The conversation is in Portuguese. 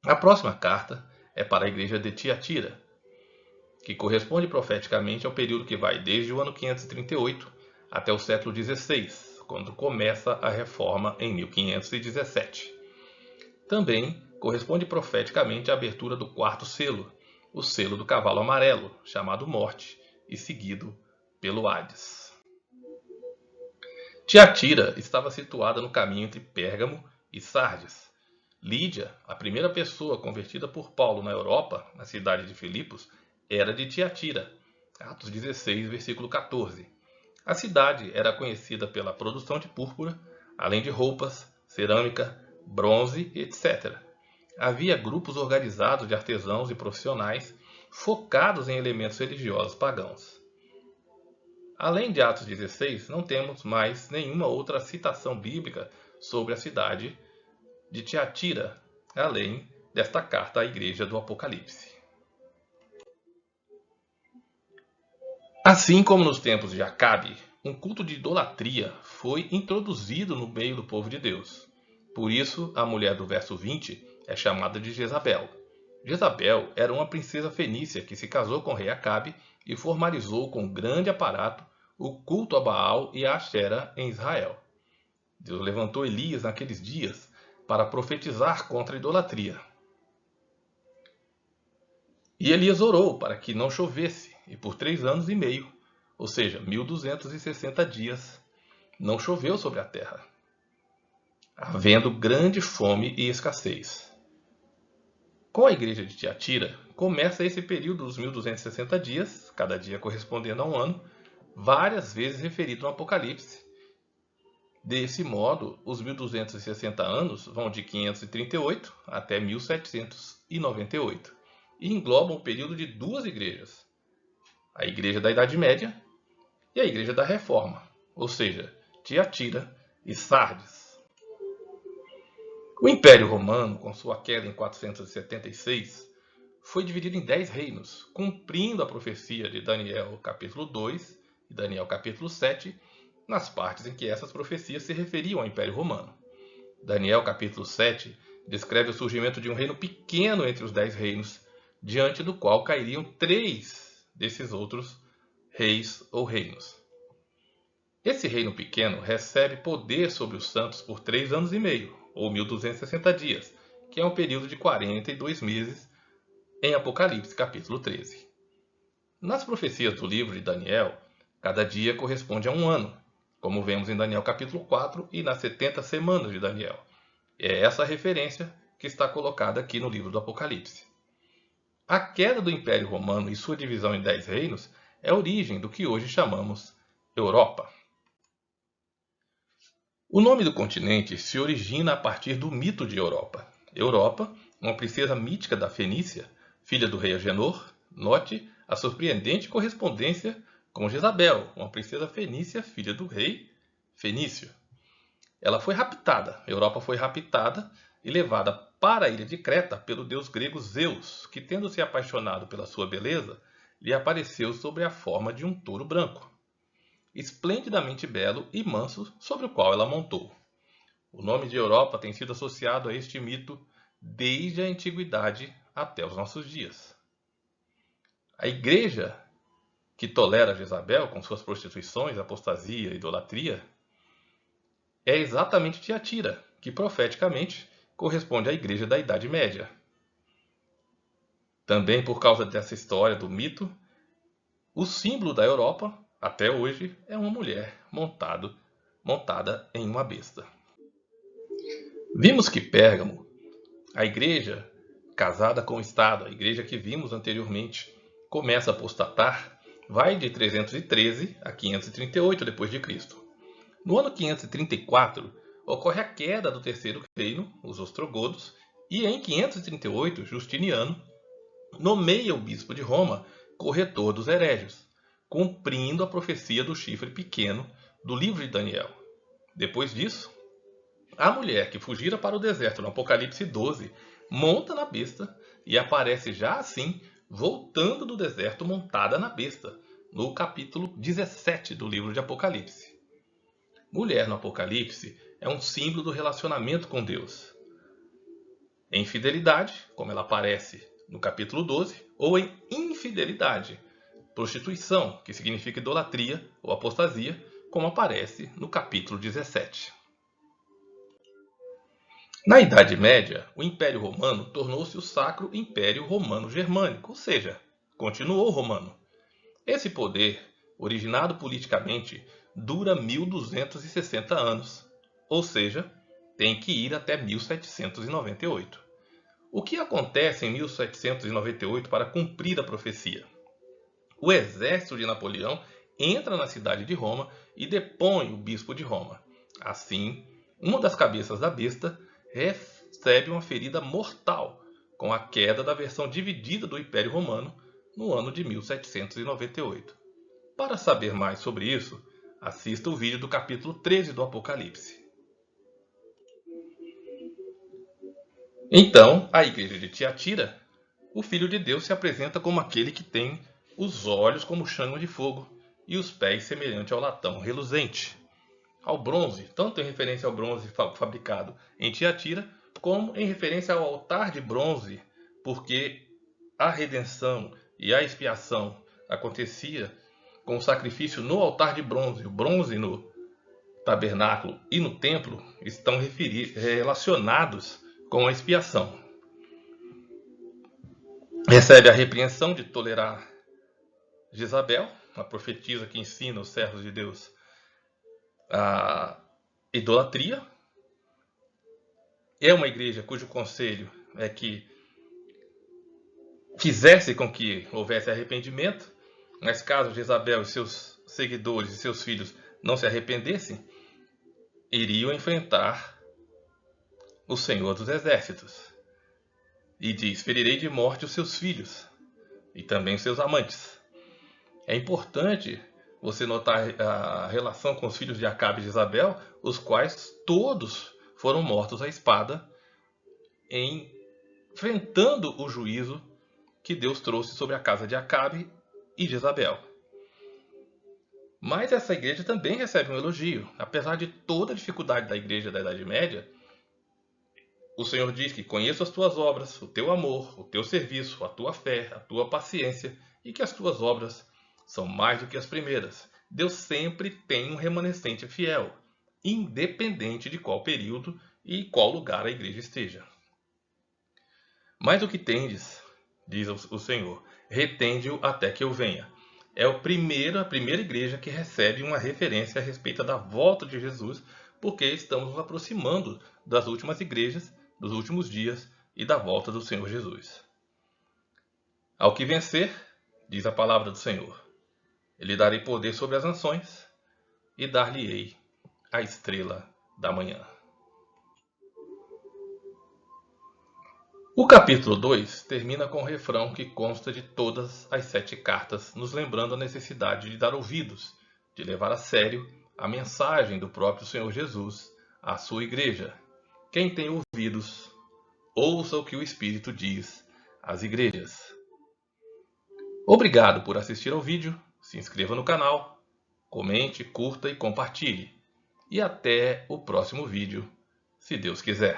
A próxima carta é para a igreja de Tiatira, que corresponde profeticamente ao período que vai desde o ano 538 até o século XVI, quando começa a reforma em 1517. Também corresponde profeticamente à abertura do quarto selo, o selo do cavalo amarelo, chamado Morte, e seguido pelo Hades. Tiatira estava situada no caminho entre Pérgamo e Sardes. Lídia, a primeira pessoa convertida por Paulo na Europa, na cidade de Filipos, era de Tiatira. Atos 16, versículo 14. A cidade era conhecida pela produção de púrpura, além de roupas, cerâmica, bronze, etc. Havia grupos organizados de artesãos e profissionais focados em elementos religiosos pagãos. Além de Atos 16, não temos mais nenhuma outra citação bíblica sobre a cidade de Tiatira, além desta carta à igreja do Apocalipse. Assim como nos tempos de Acabe, um culto de idolatria foi introduzido no meio do povo de Deus. Por isso, a mulher do verso 20 é chamada de Jezabel. Jezabel era uma princesa fenícia que se casou com o rei Acabe e formalizou com grande aparato o culto a Baal e a Astera em Israel. Deus levantou Elias naqueles dias para profetizar contra a idolatria. E Elias orou para que não chovesse, e por 3 anos e meio, ou seja, 1260 dias, não choveu sobre a terra, havendo grande fome e escassez. Com a igreja de Tiatira, começa esse período dos 1260 dias, cada dia correspondendo a um ano, várias vezes referido no Apocalipse. Desse modo, os 1260 anos vão de 538 até 1798 e englobam o período de duas igrejas, a Igreja da Idade Média e a Igreja da Reforma, ou seja, Tiatira e Sardes. O Império Romano, com sua queda em 476, foi dividido em 10 reinos, cumprindo a profecia de Daniel capítulo 2 e Daniel capítulo 7, nas partes em que essas profecias se referiam ao Império Romano. Daniel capítulo 7 descreve o surgimento de um reino pequeno entre os 10 reinos, diante do qual cairiam 3 desses outros reis ou reinos. Esse reino pequeno recebe poder sobre os santos por 3 anos e meio, ou 1260 dias, que é um período de 42 meses em Apocalipse capítulo 13. Nas profecias do livro de Daniel, cada dia corresponde a um ano, como vemos em Daniel capítulo 4 e nas 70 semanas de Daniel. É essa a referência que está colocada aqui no livro do Apocalipse. A queda do Império Romano e sua divisão em 10 reinos é a origem do que hoje chamamos Europa. O nome do continente se origina a partir do mito de Europa. Europa, uma princesa mítica da Fenícia, filha do rei Agenor, note a surpreendente correspondência com Jezabel, uma princesa fenícia, filha do rei Fenício. Ela foi raptada, Europa foi raptada e levada para a ilha de Creta pelo deus grego Zeus, que, tendo se apaixonado pela sua beleza, lhe apareceu sob a forma de um touro branco, esplendidamente belo e manso, sobre o qual ela montou. O nome de Europa tem sido associado a este mito desde a antiguidade até os nossos dias. A igreja que tolera Jezabel com suas prostituições, apostasia e idolatria é exatamente Tiatira, que profeticamente corresponde à igreja da Idade Média. Também por causa dessa história do mito, o símbolo da Europa, até hoje, é uma mulher montada em uma besta. Vimos que Pérgamo, a igreja casada com o Estado, a igreja que vimos anteriormente, começa a apostatar, vai de 313 a 538 d.C. No ano 534, ocorre a queda do terceiro reino, os ostrogodos, e em 538, Justiniano nomeia o bispo de Roma corretor dos herégios, cumprindo a profecia do chifre pequeno do livro de Daniel. Depois disso, a mulher que fugira para o deserto no Apocalipse 12 monta na besta e aparece já assim voltando do deserto montada na besta, no capítulo 17 do livro de Apocalipse. Mulher no Apocalipse é um símbolo do relacionamento com Deus. em fidelidade, como ela aparece no capítulo 12, ou em infidelidade, prostituição, que significa idolatria ou apostasia, como aparece no capítulo 17. Na Idade Média, o Império Romano tornou-se o Sacro Império Romano Germânico, ou seja, continuou romano. Esse poder, originado politicamente, dura 1260 anos, ou seja, tem que ir até 1798. O que acontece em 1798 para cumprir a profecia? O exército de Napoleão entra na cidade de Roma e depõe o bispo de Roma. Assim, uma das cabeças da besta recebe uma ferida mortal com a queda da versão dividida do Império Romano no ano de 1798. Para saber mais sobre isso, assista o vídeo do capítulo 13 do Apocalipse. Então, a igreja de Tiatira, o Filho de Deus se apresenta como aquele que tem os olhos como chama de fogo e os pés semelhante ao latão reluzente. Ao bronze, tanto em referência ao bronze fabricado em Tiatira, como em referência ao altar de bronze, porque a redenção e a expiação acontecia com o sacrifício no altar de bronze. O bronze no tabernáculo e no templo estão relacionados com a expiação. Recebe a repreensão de tolerar Jezabel, a profetisa que ensina os servos de Deus a idolatria. É uma igreja cujo conselho é que fizesse com que houvesse arrependimento, mas caso Jezabel e seus seguidores e seus filhos não se arrependessem, iriam enfrentar o Senhor dos Exércitos. E diz: ferirei de morte os seus filhos e também os seus amantes. É importante você notar a relação com os filhos de Acabe e de Jezabel, os quais todos foram mortos à espada, enfrentando o juízo que Deus trouxe sobre a casa de Acabe e de Jezabel. Mas essa igreja também recebe um elogio. Apesar de toda a dificuldade da igreja da Idade Média, o Senhor diz que conheço as tuas obras, o teu amor, o teu serviço, a tua fé, a tua paciência, e que as tuas obras são mais do que as primeiras. Deus sempre tem um remanescente fiel, independente de qual período e qual lugar a igreja esteja. Mas o que tendes, diz o Senhor, retende-o até que eu venha. É a primeira igreja que recebe uma referência a respeito da volta de Jesus, porque estamos nos aproximando das últimas igrejas, dos últimos dias e da volta do Senhor Jesus. Ao que vencer, diz a palavra do Senhor, lhe darei poder sobre as nações e dar-lhe-ei a estrela da manhã. O capítulo 2 termina com o refrão que consta de todas as 7 cartas, nos lembrando a necessidade de dar ouvidos, de levar a sério a mensagem do próprio Senhor Jesus à sua igreja. Quem tem ouvidos, ouça o que o Espírito diz às igrejas. Obrigado por assistir ao vídeo, se inscreva no canal, comente, curta e compartilhe. E até o próximo vídeo, se Deus quiser.